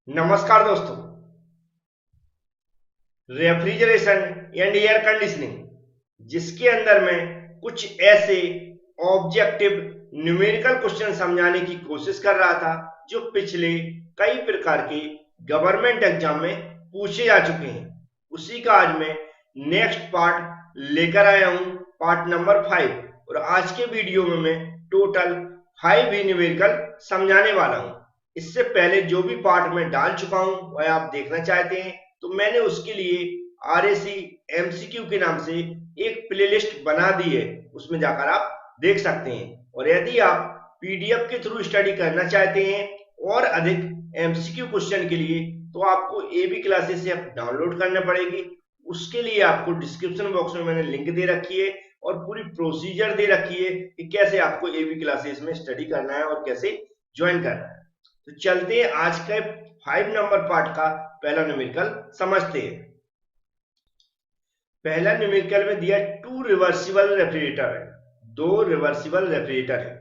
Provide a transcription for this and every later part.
नमस्कार दोस्तों। Refrigeration and air conditioning जिसके अंदर मैं कुछ ऐसे ऑब्जेक्टिव न्यूमेरिकल क्वेश्चन समझाने की कोशिश कर रहा था जो पिछले कई प्रकार के गवर्नमेंट एग्जाम में पूछे जा चुके हैं। उसी का आज मैं नेक्स्ट पार्ट लेकर आया हूं, पार्ट नंबर 5। और आज के वीडियो में मैं टोटल 5 ही न्यूमेरिकल समझाने वाला हूं। इससे पहले जो भी पार्ट मैं डाल चुका हूं वह आप देखना चाहते हैं तो मैंने उसके लिए RAC MCQ के नाम से एक प्लेलिस्ट बना दी है, उसमें जाकर आप देख सकते हैं। और यदि आप PDF के थ्रू स्टडी करना चाहते हैं और अधिक MCQ क्वेश्चन के लिए तो आपको AB क्लासेस से डाउनलोड करना पड़ेगी। उसके लिए आपको डिस्क्रिप्शन बॉक्स में मैंने लिंक दे रखी है और पूरी प्रोसीजर दे रखी है कि कैसे आपको AB क्लासेस में स्टडी करना है और कैसे ज्वाइन करना है। तो चलते हैं आज के 5 नंबर पार्ट का पहला न्यूमेरिकल समझते हैं। पहला न्यूमेरिकल में दिया 2 रिवर्सिबल रेफ्रिजरेटर है, 2 रिवर्सिबल रेफ्रिजरेटर है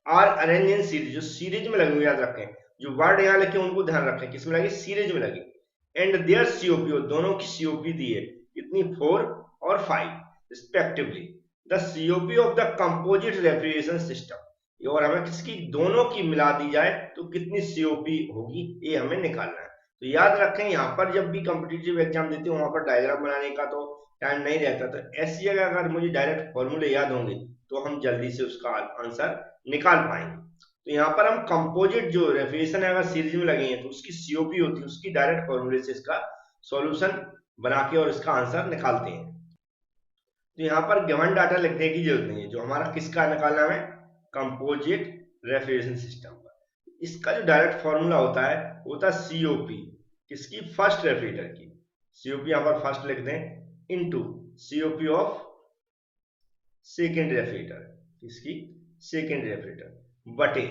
आर अरेंज इन सीरीज, जो सीरीज में लगे हुए, याद रखें जो वर्ड यहां लिखे उनको ध्यान रखें, किसमें लगे, सीरीज में लगे। एंड देयर सीओपी, दोनों की सीओपी दी है कितनी, 4 और 5 respectively. The COP of the composite refrigeration system, और हमें किसकी, दोनों की मिला दी जाए तो कितनी सीओपी होगी ये हमें निकालना है। तो याद रखें यहाँ पर जब भी कॉम्पिटिटिव एग्जाम देते हो वहां पर डायग्राम बनाने का तो टाइम नहीं रहता, तो ऐसी जगह अगर मुझे डायरेक्ट फॉर्मूले याद होंगे तो हम जल्दी से उसका आंसर निकाल पाएंगे। तो यहाँ पर हम कंपोजिट जो रेफ्रिजरेशन है अगर सीरीज में लगे हैं तो उसकी सीओपी होती है, उसकी डायरेक्ट फॉर्मूले से इसका सॉल्यूशन बना के और इसका आंसर निकालते हैं। तो यहाँ पर गिवन डाटा लिखने की जरूरत नहीं है, जो हमारा किसका निकालना है, कंपोजिट रेफ्रिजरेशन सिस्टम का। इसका जो डायरेक्ट फॉर्मूला होता है वो होता है सीओपी, किसकी, फर्स्ट रेफ्रिजरेटर की। सीओपी यहाँ पर फर्स्ट लिख दें into COP of second refrigerator, किसकी, सेकेंड रेफ्रिजरेटर, बटे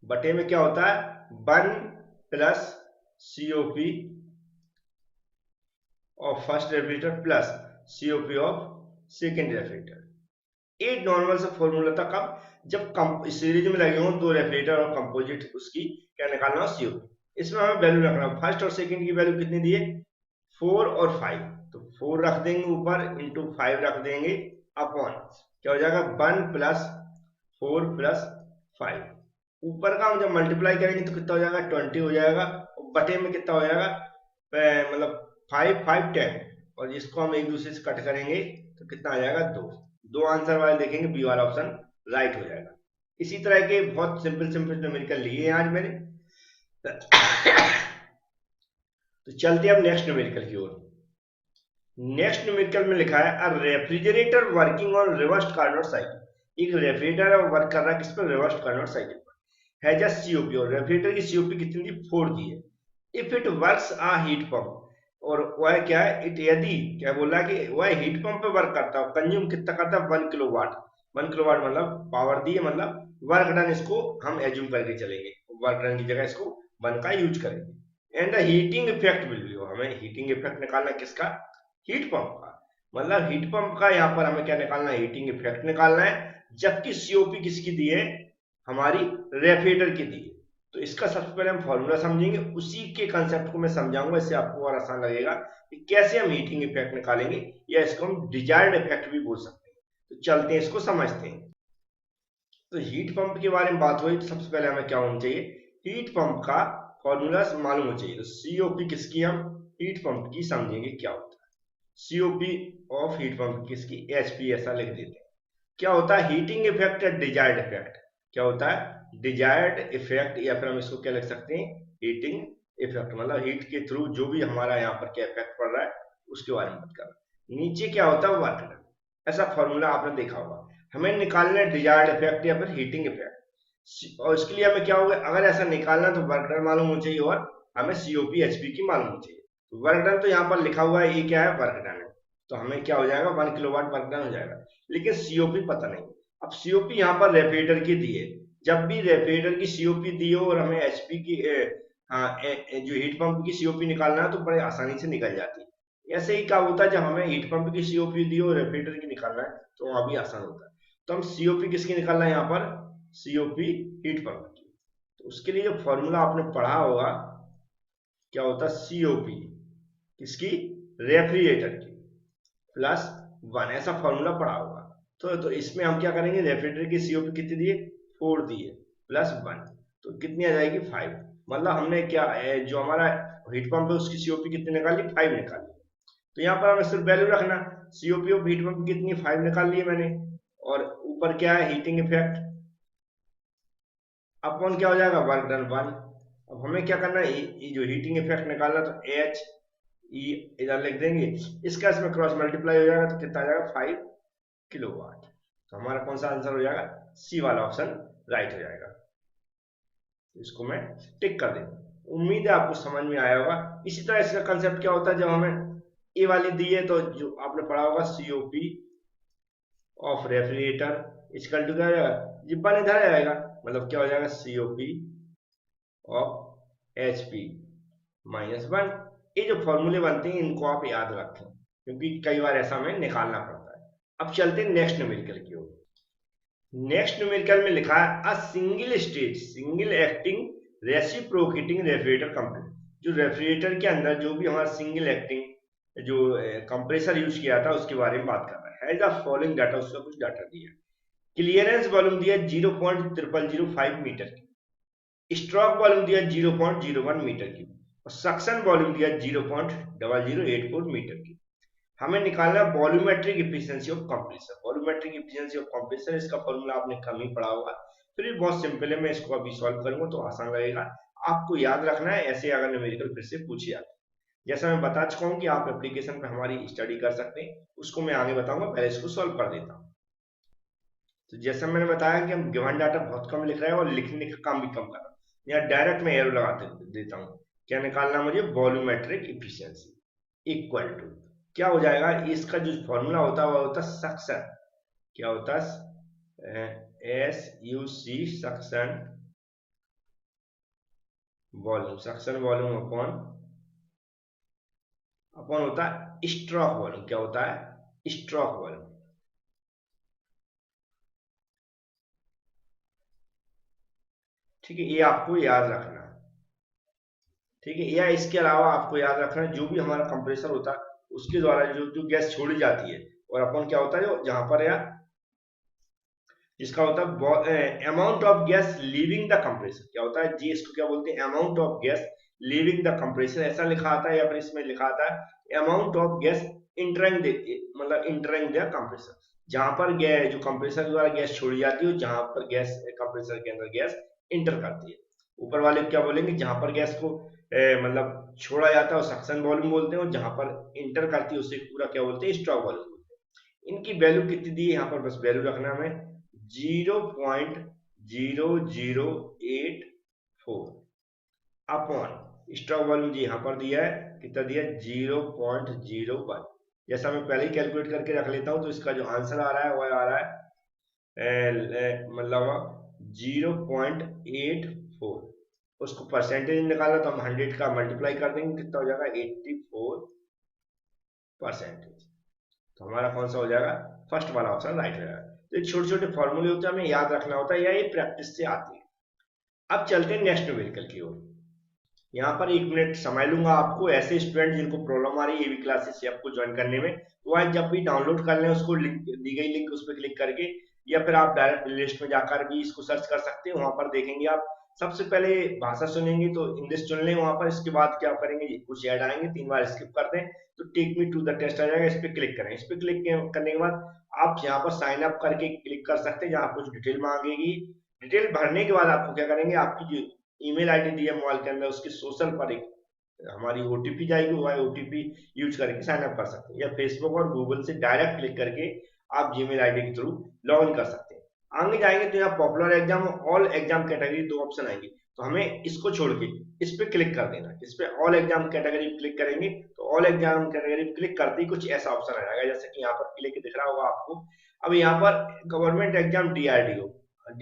बटे में क्या होता है, 1 plus COP of first refrigerator plus COP of second refrigerator. एक नॉर्मल सा फॉर्मूला था कब, जब सीरीज में लगे हों 2 रेफ्रिजरेटर और कंपोजिट, उसकी क्या निकालना हो, सीओपी। इसमें हमें वैल्यू रखना, फर्स्ट और सेकंड की वैल्यू कितनी दी है, 4 और 5, तो 4 रख देंगे ऊपर इंटू 5 रख देंगे अपॉन, क्या हो जाएगा, 1 प्लस 4 प्लस 5। ऊपर का हम जब मल्टीप्लाई करेंगे तो कितना हो जाएगा, 20 हो जाएगा, और बटे में कितना हो जाएगा, मतलब 5 5 10, और इसको हम एक दूसरे से कट करेंगे तो कितना आ जाएगा, 2। दो आंसर वाले देखेंगे, बी वाला ऑप्शन राइट हो जाएगा। इसी तरह के बहुत सिंपल सिंपल न्यूमेरिकल लिए हैं आज मैंने। तो चलते हैं अब नेक्स्ट न्यूमेरिकल की ओर। नेक्स्ट न्यूमेरिकल में लिखा है अ refrigerator working on reversed Carnot cycle. एक रेफ्रिजरेटर वर्क कर रहा है किस पर, रिवर्स्ड कार्नोट साइकिल पर, हैज अ सीओपी, और रेफ्रिजरेटर की सीओपी कितनी दी, 4 दी है। If it works a heat pump, और वह क्या है, इट, यदि क्या बोल रहा है कि वह हीट पंप पे वर्क करता है, कंज्यूम कितना करता है, 1 किलोवाट। 1 किलोवाट मतलब पावर दी है, मतलब वर्क डन, इसको हम एज्यूम करके चलेंगे, वर्क डन की जगह इसको 1 का यूज करेंगे। And the heating effect will be, हमें हीटिंग इफेक्ट निकालना किसका, हीट पंप का। मतलब हीट पंप का यहाँ पर हमें क्या निकालना है, हीटिंग इफेक्ट निकालना है, जबकि सीओपी किसकी दी है, हमारी रेफ्रिजरेटर की दी है। तो इसका सबसे पहले हम फॉर्मूला समझेंगे, उसी के कंसेप्ट को मैं समझाऊंगा, इससे आपको और आसान लगेगा कि कैसे हम हीटिंग इफेक्ट निकालेंगे, या इसको हम डिजायर्ड इफेक्ट भी बोल सकते हैं। तो चलते हैं इसको समझते हैं। तो हीट पंप के बारे में बात हुई तो सबसे पहले हमें क्या होना चाहिए, हीट पंप का फॉर्मूला मालूम होना चाहिए। तो सीओपी किसकी, हम हीट पंप की समझेंगे क्या होता है। सीओपी ऑफ हीट पंप किसकी, एचपी, ऐसा लिख देते हैं। क्या होता है, हीटिंग इफेक्ट या डिजायर्ड इफेक्ट, क्या होता है, डिजायर्ड इफेक्ट, या फिर हम इसको क्या लिख सकते हैं, हीटिंग इफेक्ट। मतलब हीट के थ्रू जो भी हमारा यहाँ पर क्या इफेक्ट पड़ रहा है उसके बारे में बात कर रहा है। नीचे क्या होता है, वर्क डन, ऐसा फॉर्मूला आपने देखा होगा। हमें निकालना है डिजायर्ड इफेक्ट या फिर हीटिंग इफेक्ट, और इसके लिए हमें क्या होगा, अगर ऐसा निकालना तो वर्क डन मालूम होना चाहिए और हमें सीओपी एचपी की मालूम होनी चाहिए। वर्क डन तो यहाँ पर लिखा हुआ है, ये क्या है, वर्क डन है, तो हमें क्या हो जाएगा, 1 किलोवाट वर्क डन हो जाएगा। लेकिन सीओपी पता नहीं। अब सीओपी यहाँ पर रेफ्रिजरेटर की दी है, जब भी रेफ्रिजरेटर की सीओपी दी हो और हमें एचपी की जो हीट पंप की सीओपी निकालना है तो बड़े आसानी से निकल जाती है। ऐसे ही क्या होता है, जब हमें हीट पंप की सीओपी दी हो रेफ्रिजरेटर की निकालना है तो वहां भी आसान होता है। तो हम सीओपी किसकी निकालना है, यहाँ पर सीओपी हीट पंप की। तो उसके लिए जो फॉर्मूला आपने पढ़ा होगा क्या होता है सीओपी किसकी, रेफ्रिजरेटर की, प्लस 1, ऐसा फॉर्मूला पड़ा होगा। तो इसमें हम क्या करेंगे, रेफ्रिजरेटर की सीओपी कितनी दिए, 4 दिए, प्लस 1, तो कितनी आ जाएगी 5। मतलब हमने क्या जो हमारा हीट पंप है उसकी सीओपी कितनी निकाली, 5 निकाली। तो यहाँ पर हमें सिर्फ वैल्यू रखना, सीओपी ऑफ हीट पंप कितनी, 5 निकाल लिए मैंने, और ऊपर क्या है हीटिंग इफेक्ट अपॉन क्या हो जाएगा, वर्क डन 1। अब हमें क्या करना है, ये जो हीटिंग इफेक्ट निकालना, तो एच ई इधर लिख देंगे, इसका इसमें क्रॉस मल्टीप्लाई हो जाएगा, तो कितना आ जाएगा 5 किलोवाट। तो हमारा कौन सा आंसर हो जाएगा, सी वाला ऑप्शन राइट हो जाएगा। तो इसको मैं टिक कर दें। उम्मीद है आपको समझ में आया होगा। इसी तरह इसका कंसेप्ट क्या होता है, जब हमें ए वाली दी है तो जो आपने पढ़ा होगा COP of refrigerator equal to क्या हो जाएगा, जिब्बा इधर आ जाएगा, मतलब क्या हो जाएगा सीओपी ऑफ एचपी माइनस 1। ये जो फॉर्मूले बनते हैं इनको आप याद रखें, क्योंकि कई बार ऐसा हमें निकालना पड़ता है। अब चलते हैं नेक्स्ट न्यूमेरिकल की ओर। नेक्स्ट न्यूमेरिकल में लिखा है a single stage single acting reciprocating refrigerator compressor. जो रेफ्रिजरेटर के अंदर जो भी हमारा सिंगल एक्टिंग जो कंप्रेसर यूज किया था उसके बारे में बात कर रहा है। हैज द फॉलोइंग डाटा, उसका कुछ डाटा दिया, क्लियरेंस वॉल्यूम दिया 0.0005 मीटर की, स्ट्रोक वॉल्यूम दिया 0.01 मीटर की, और सक्शन वॉल्यूम दिया 0.0084 मीटर की। हमें निकालना है volumetric efficiency of compressor. Volumetric efficiency of compressor, इसका फॉर्मूला आपने कम ही पढ़ा होगा, फिर भी बहुत सिंपल है, मैं इसको अभी सॉल्व करूंगा तो आसान लगेगा। आपको याद रखना है, ऐसे अगर न्यूमेरिकल फिर से पूछे जाते, जैसा मैं बता चुका हूँ कि आप एप्लीकेशन पर हमारी स्टडी कर सकते हैं, उसको मैं आगे बताऊंगा, पहले इसको सॉल्व कर देता हूँ। तो जैसा मैंने बताया कि हम गिवन डाटा बहुत कम लिख रहे हैं और लिखने का काम भी कम कर रहे हैं, यहाँ डायरेक्ट मैं एरो लगाते देता हूँ। क्या निकालना मुझे, वॉल्यूमेट्रिक इफिशियंसी इक्वल टू क्या हो जाएगा, इसका जो फॉर्मूला होता है वो होता है सक्शन, क्या होता है S U C suction volume, suction volume upon upon होता है स्ट्रोक वॉल्यूम, क्या होता है स्ट्रोक वॉल्यूम। ठीक है, ये आपको याद रखना, ठीक है। या इसके अलावा आपको याद रखना जो भी हमारा कंप्रेसर होता है उसके द्वारा जो जो गैस छोड़ी जाती है, और अपन क्या होता है जो जहां पर या जिसका होता है amount of gas leaving the compressor, क्या होता है जी, इसको क्या बोलते हैं amount of gas leaving the compressor, ऐसा लिखा आता है, या फिर इसमें लिखा आता है अमाउंट ऑफ गैस इंटरिंग मतलब इंटरिंग द कंप्रेसर, जहां पर गैस जो कंप्रेसर द्वारा गैस छोड़ी जाती है, जहां पर गैस कंप्रेसर के अंदर गैस इंटर करती है। ऊपर वाले क्या बोलेंगे, जहां पर गैस को मतलब छोड़ा जाता है और सक्शन वॉल्यूम बोलते हैं, और जहां पर इंटर करती है उसे पूरा क्या बोलते हैं, स्ट्रोक वॉल्यूम बोलते हैं। इनकी वैल्यू कितनी दी है यहाँ पर, बस वैल्यू रखना हमें 0.0084 अपॉन स्ट्रोक वॉल्यूम जी यहाँ पर दिया है, कितना दिया है 0.01। जैसा मैं पहले ही कैलकुलेट करके रख लेता हूँ, तो इसका जो आंसर आ रहा है वह आ रहा है मतलब 0.84। उसको परसेंटेज निकालना तो हम 100 का मल्टीप्लाई कर देंगे, कितना हो जाएगा 84%। तो हमारा कौन सा हो जाएगा, फर्स्ट वाला ऑप्शन राइट हो जाएगा। तो ये छोटे छोटे फॉर्मूले होते हैं, हमें याद रखना होता है, या ये प्रैक्टिस से आती है। अब चलते हैं नेक्स्ट न्यूमेरिकल की ओर। यहाँ पर 1 मिनट समय लूंगा आपको, ऐसे स्टूडेंट जिनको प्रॉब्लम आ रही है ये भी क्लासेस से आपको ज्वाइन करने में, वो आज जब भी डाउनलोड कर लें उसको दी गई लिंक उस पर क्लिक करके, या फिर आप डायरेक्ट लिस्ट में जाकर भी इसको सर्च कर सकते हैं। वहां पर देखेंगे आप सबसे पहले भाषा सुनेंगे तो इंग्लिश चुन लें वहां पर, इसके बाद क्या करेंगे कुछ ऐड आएंगे, 3 बार स्किप कर दें तो take me to the test आ जाएगा, इस पर क्लिक करें। इस पर क्लिक करने के बाद आप यहाँ पर साइन अप करके क्लिक कर सकते हैं, जहाँ कुछ डिटेल मांगेगी। डिटेल भरने के बाद आपको क्या करेंगे, आपकी जो ईमेल आईडी दी है मोबाइल के अंदर उसके सोशल पर एक हमारी ओटीपी जाएगी, वो ओटीपी यूज करके साइन अप कर सकते हैं, या फेसबुक और गूगल से डायरेक्ट क्लिक करके आप जीमेल आईडी के थ्रू लॉग इन कर सकते हैं। आगे जाएंगे तो यहाँ पॉपुलर एग्जाम और ऑल एग्जाम कैटेगरी 2 ऑप्शन आएंगे, तो हमें इसको छोड़ के इस पे क्लिक कर देना। इस पे ऑल एग्जाम कैटेगरी क्लिक करेंगे तो ऑल एग्जाम कैटेगरी क्लिक करते ही कुछ ऐसा ऑप्शन आ जाएगा, जैसे कि यहाँ पर क्लिक दिख रहा होगा आपको। अब यहाँ पर गवर्नमेंट एग्जाम डीआरडीओ,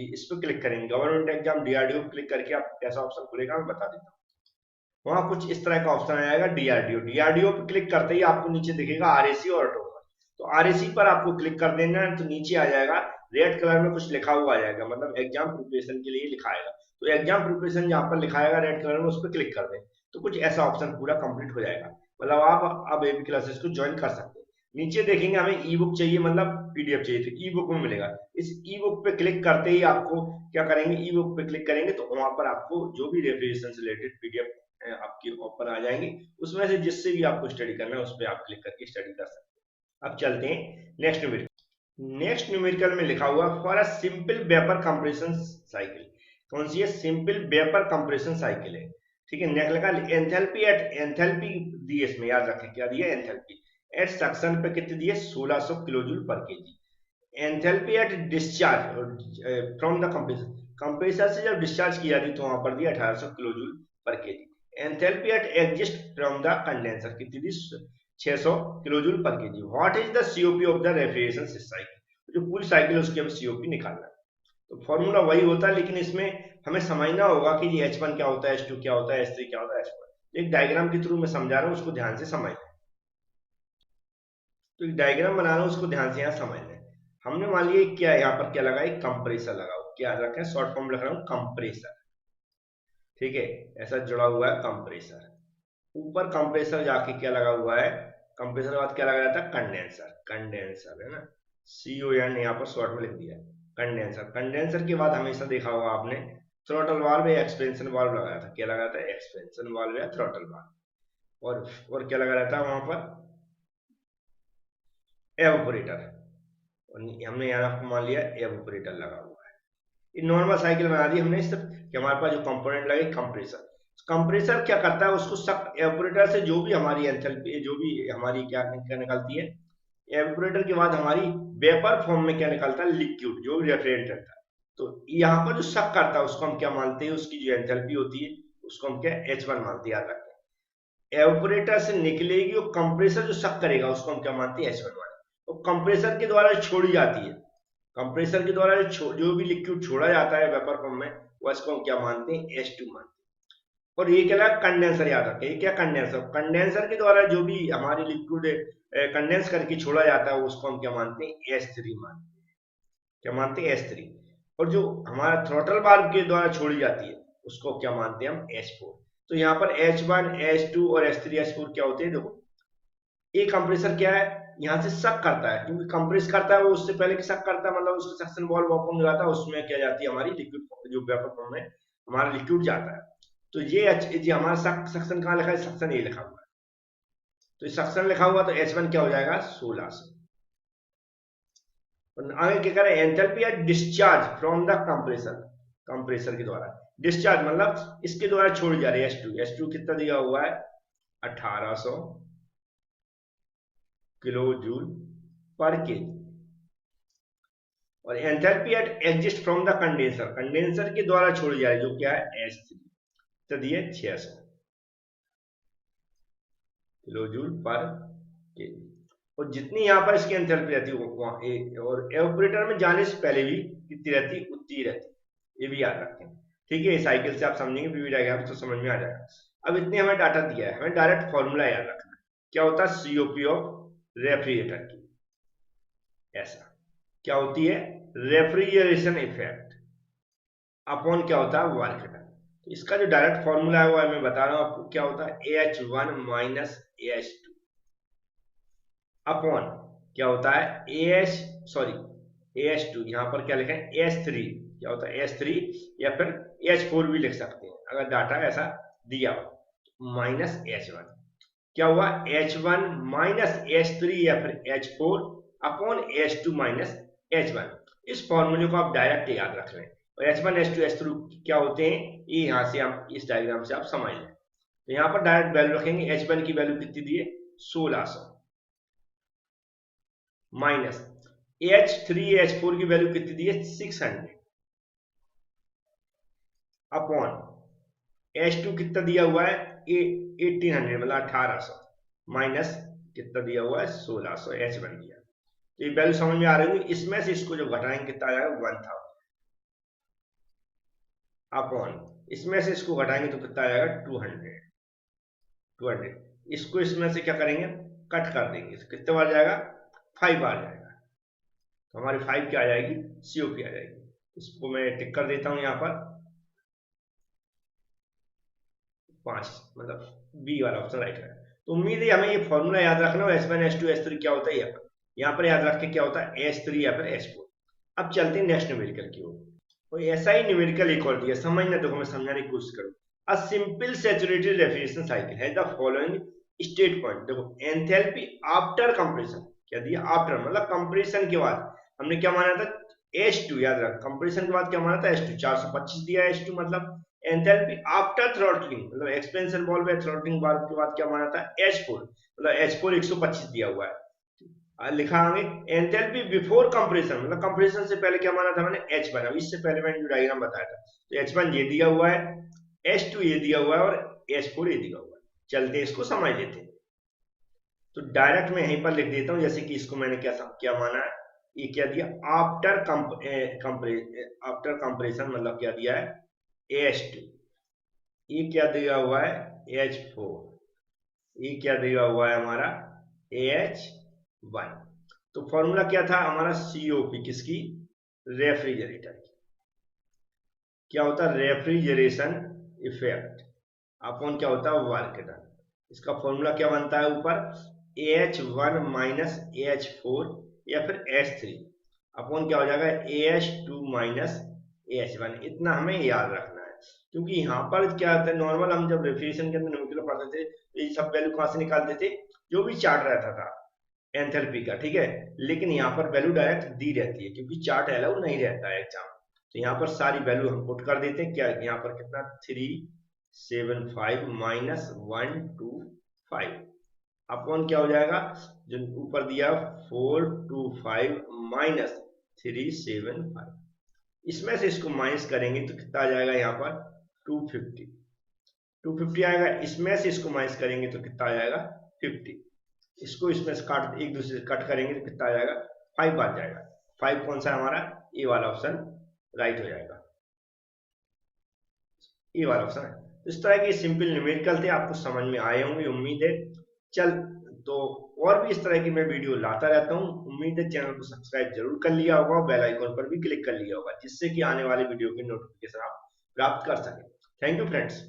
इस पर क्लिक करेंगे, गवर्नमेंट एग्जाम डीआरडीओ क्लिक करके आपको कैसा ऑप्शन खुलेगा मैं बता देता हूँ। वहां कुछ इस तरह का ऑप्शन आएगा डीआरडीओ, डीआरडीओ पे क्लिक करते ही आपको नीचे दिखेगा आरएसी और ऑटोनॉमस, तो आरएसी पर आपको क्लिक कर देना है, तो नीचे आ जाएगा रेड कलर में कुछ लिखा हुआ आ जाएगा, मतलब एग्जाम प्रिपरेशन के लिए लिखा आएगा। तो एग्जाम प्रिपरेशन जहां पर लिखा आएगा रेड कलर में उस पर क्लिक कर दें, तो तो कुछ ऐसा ऑप्शन पूरा कंप्लीट हो जाएगा, मतलब आप अब एबी क्लासेस को ज्वाइन कर सकते हैं। नीचे देखेंगे हमें ई बुक चाहिए, मतलब पीडीएफ चाहिए, तो ई बुक में मिलेगा। इस ई बुक पे क्लिक करते ही आपको क्या करेंगे, ई बुक पे क्लिक करेंगे तो वहां पर आपको जो भी रेफ्रिजरेशन से रिलेटेड पीडीएफ आपके ऊपर आ जाएंगे, उसमें से जिससे भी आपको स्टडी करना है उस पर आप क्लिक करके स्टडी कर सकते हैं। अब चलते हैं नेक्स्ट न्यूमेरिकल। नेक्स्ट न्यूमेरिकल में लिखा हुआ for a simple vapour compression cycle. कौन सी है? सिंपल वेपर कंप्रेशन साइकिल है। ठीक है, नेक्स्ट लगा एंथैल्पी एट, एंथैल्पी दी इसमें, याद रखें क्या दिया, एंथैल्पी एट सक्शन पे कितनी दी है, 1600 kilo joule per KG. Enthalpy at discharge from the compressor, compressor से जब डिस्चार्ज की जाती तो वहां पर दिया 1800 kilo joule per KG. Enthalpy at exit from the condenser कितनी दी, 600 kilo joule per KG. What is the COP of the refrigeration cycle, जो पूरी साइकिल है उसकी हमें सीओपी निकालना है। तो फॉर्मूला वही होता है, लेकिन इसमें हमें समझना होगा कि ये H1 क्या होता है, H2 क्या होता है, H3 क्या होता है, H4। एक डायग्राम के थ्रू मैं समझा रहा हूँ, उसको ध्यान से समझ लें। तो एक डायग्राम बना रहा हूँ, उसको ध्यान से यहाँ समझ लें। हमने मान लिया क्या यहाँ पर क्या लगा, एक कंप्रेसर लगा, क्या रखें, शॉर्ट फॉर्म लिख रहा हूँ कंप्रेसर। ठीक है, ऐसा जुड़ा हुआ है कंप्रेसर। ऊपर कंप्रेसर जाके क्या लगा हुआ है, कंप्रेसर के बाद क्या लगा जाता है, कंडेंसर। कंडेंसर है ना, CON यहाँ पर शॉर्ट में लिख दिया है, कंडेंसर। कंडेंसर के बाद हमेशा देखा होगा आपने थ्रॉटल वाल्व या एक्सपेंशन वाल्व लगाया था। क्या लगाया था, एक्सपेंशन वाल्व या थ्रॉटल वाल्व। और क्या लगा रहता है वहां पर, एवोपरेटर। और हमने यहाँ आपको मान लिया एवोपरेटर लगा हुआ है। ये नॉर्मल साइकिल बना दी हमने सिर्फ कि हमारे पास जो कंपोनेंट लगे कंप्रेसर। कंप्रेसर क्या करता है, उसको सब एवोपरेटर से जो भी हमारी एंथैल्पी, जो भी हमारी क्या क्या निकलती है, एवोपरेटर के बाद हमारी वेपर फॉर्म में क्या निकलता है, लिक्विड, जो भी रेफ्रिजरेंट रहता है। तो यहाँ पर जो शक करता है उसको हम क्या मानते हैं, उसकी जो एंथैल्पी होती है उसको हम क्या H1 मानते हैं, याद रखते हैं। एवोपरेटर से निकलेगी वो कंप्रेसर जो शक करेगा उसको हम क्या मानते हैं, H1 मानते हैं। तो कंप्रेसर के द्वारा छोड़ी जाती है, कंप्रेसर के द्वारा जो भी लिक्विड छोड़ा जाता है वेपर फॉर्म में, वो इसको हम क्या मानते हैं, H2 मानते हैं। और ये क्या लगा, कंडेंसर, याद रखें ये क्या, कंडेंसर। कंडेंसर के द्वारा जो भी हमारी लिक्विड कंडेंस करके छोड़ा जाता है उसको हम क्या मानते हैं, H3 मानते हैं। क्या मानते हैं, H3। और जो हमारा थ्रॉटल वाल्व के द्वारा छोड़ी जाती है उसको क्या मानते हैं हम, H4। तो यहाँ पर H1, H2 और H3, H4 क्या होते हैं, देखो ये कंप्रेसर क्या है, यहाँ से सक करता है, क्योंकि कंप्रेस करता है वो उससे पहले कि सक करता है, मतलब उसका सक्शन वाल्व ओपन हो जाता है, उसमें क्या जाती है हमारी लिक्विड, जो वेपर फॉर्म में हमारा लिक्विड जाता है। तो ये हमारा सक्शन कहाँ लिखा है, सक्शन ये लिखा हुआ है। तो सक्शन लिखा हुआ तो H1 क्या हो जाएगा, 1600। आगे क्या करें, enthalpy at discharge from the compressor, compressor के द्वारा डिस्चार्ज मतलब इसके द्वारा छोड़ी जा रही है H2। H2 कितना दिया हुआ है, 1800 किलो जूल पर केजी। और enthalpy at exit from the condenser, condenser के द्वारा छोड़ी जा रही है जो क्या है, H3, तो दिए 600 किलो जूल पर केजी। और जितनी यहाँ पर इसकी एंथैल्पी रहती है और एवापोरेटर में जाने से पहले भी कितनी रहती है, उतनी रहती, ये भी याद रखें। ठीक है, साइकिल से आप समझेंगे पीवी डायग्राम तो समझ में आ जाएगा। अब इतने हमें डाटा दिया है, हमें डायरेक्ट फॉर्मूला याद रखना है। क्या होता है सीओपी ऑफ रेफ्रिजरेटर की, ऐसा क्या होती है, रेफ्रिजरेशन इफेक्ट अपॉन क्या होता है, वर्क डन। तो इसका जो डायरेक्ट फॉर्मूला है वो मैं बता रहा हूँ आपको, क्या होता है AH1 माइनस AH2 अपॉन क्या होता है AH2, यहाँ पर क्या लिखा है AH3, क्या होता है AH3 या फिर AH4 भी लिख सकते हैं अगर डाटा ऐसा दिया हो, माइनस H1। क्या हुआ, H1 माइनस H3 या फिर H4 upon H2 minus H1। इस फॉर्मूले को आप डायरेक्ट याद रख लें। और H1 H2 H3 क्या होते हैं, ये यहाँ से हम इस डायग्राम से आप समझ लें। तो यहाँ पर डायरेक्ट वैल्यू रखेंगे, H1 की वैल्यू कितनी दी है, 1600 माइनस H3 H4 की वैल्यू कितनी दी है, 600 अपॉन H2 कितना दिया हुआ है, 1800 मतलब 1800 माइनस कितना दिया हुआ है, 1600 H1 दिया। तो ये वैल्यू समझ में आ रही है, इसमें से इसको जो घटाएंगे कितना आ जाएगा, 1000 अपॉन इसमें से इसको घटाएंगे तो कितना आ जाएगा, 200। इसको इसमें से क्या करेंगे, कट कर देंगे, तो कितने बार जाएगा, 5 बार जाएगा। तो हमारी 5 क्या आ जाएगी, सीओपी आ जाएगी। इसको मैं टिक कर देता हूं यहाँ पर। 5, मतलब बी वाला ऑप्शन राइट है। तो उम्मीद है हमें ये फॉर्मूला याद रखना है, H1 H2 H3 क्या होता है यहाँ पर याद रख के क्या होता है H3 या फिर H4। अब चलते हैं नेक्स्ट न्यूमेरिकल की ओर। तो ऐसा ही न्यूमेरिकल एक और दिया, समझना, देखो मैं समझाने की कोशिश करूँ। A simple saturated refrigeration cycle has the following state point. देखो एंथैल्पी आफ्टर कंप्रेशन, क्या दिया आफ्टर, मतलब कंप्रेशन के बाद हमने क्या माना था H2, याद रख कंप्रेशन के बाद क्या माना था H2, 425 दिया H2, मतलब एंथैल्पी आफ्टर थ्रॉटलिंग, मतलब एक्सपेंशन वाल्व या थ्रॉटलिंग वाल्व के बाद क्या माना था H4, मतलब H4 125 दिया हुआ है। लिखा आगे एंथैल्पी बिफोर कंप्रेशन, मतलब कंप्रेशन से पहले क्या माना था मैंने H1, अब इससे पहले मैंने जो डायग्राम बताया था तो H1 ये दिया हुआ है, H2 ये दिया हुआ है और H4 ये दिया हुआ है। चलते हैं इसको समझ लेते हैं। तो डायरेक्ट मैं यहीं पर लिख देता हूं, जैसे कि इसको मैंने क्या माना है, ये क्या दिया आफ्टर आफ्टर कंप्रेशन, मतलब क्या दिया है H2, ये क्या दिया हुआ है H4, ये क्या दिया हुआ है हमारा H1। तो फॉर्मूला क्या था हमारा COP, किसकी, रेफ्रिजरेटर की। क्या होता है रेफ्रिजरेशन इफेक्ट अपॉन क्या होता है वर्क डन। इसका फॉर्मूला क्या बनता है ऊपर AH1 माइनस AH4 या फिर H3 अपॉन क्या हो जाएगा AH2 माइनस AH1। इतना हमें याद रखना है, क्योंकि यहाँ पर क्या होता है नॉर्मल हम जब रेफ्रिजरेशन के अंदर न्यूमेरिकल पढ़ते थे तो ये सब वैल्यू कहाँ से निकालते थे, जो भी चार्ट रहता था एंथैल्पी का, ठीक है, लेकिन यहाँ पर वैल्यू डायरेक्ट दी रहती है क्योंकि चार्ट अलाउ नहीं रहता है एग्जाम। तो यहाँ पर सारी वैल्यू हम पुट कर देते हैं, क्या यहाँ पर कितना 375 माइनस 125 अपॉन क्या हो जाएगा जो ऊपर दिया 425 माइनस 375, इसमें से इसको माइनस करेंगे तो कितना आ जाएगा यहाँ पर 250 आएगा, इसमें से इसको माइनस करेंगे तो कितना आ जाएगा 50, इसको इसमें से काट एक दूसरे से कट करेंगे तो कितना आ जाएगा 5 आ जाएगा। 5 कौन सा हमारा ए वाला ऑप्शन राइट हो जाएगा, ए वाला ऑप्शन है। तो इस तरह के सिंपल न्यूमेरिकल थे, आपको समझ में आए होंगे उम्मीद है। चल तो और भी इस तरह की मैं वीडियो लाता रहता हूँ, उम्मीद है चैनल को सब्सक्राइब जरूर कर लिया होगा, बेल आइकन पर भी क्लिक कर लिया होगा जिससे कि आने वाले वीडियो की नोटिफिकेशन आप प्राप्त कर सकें। Thank you friends.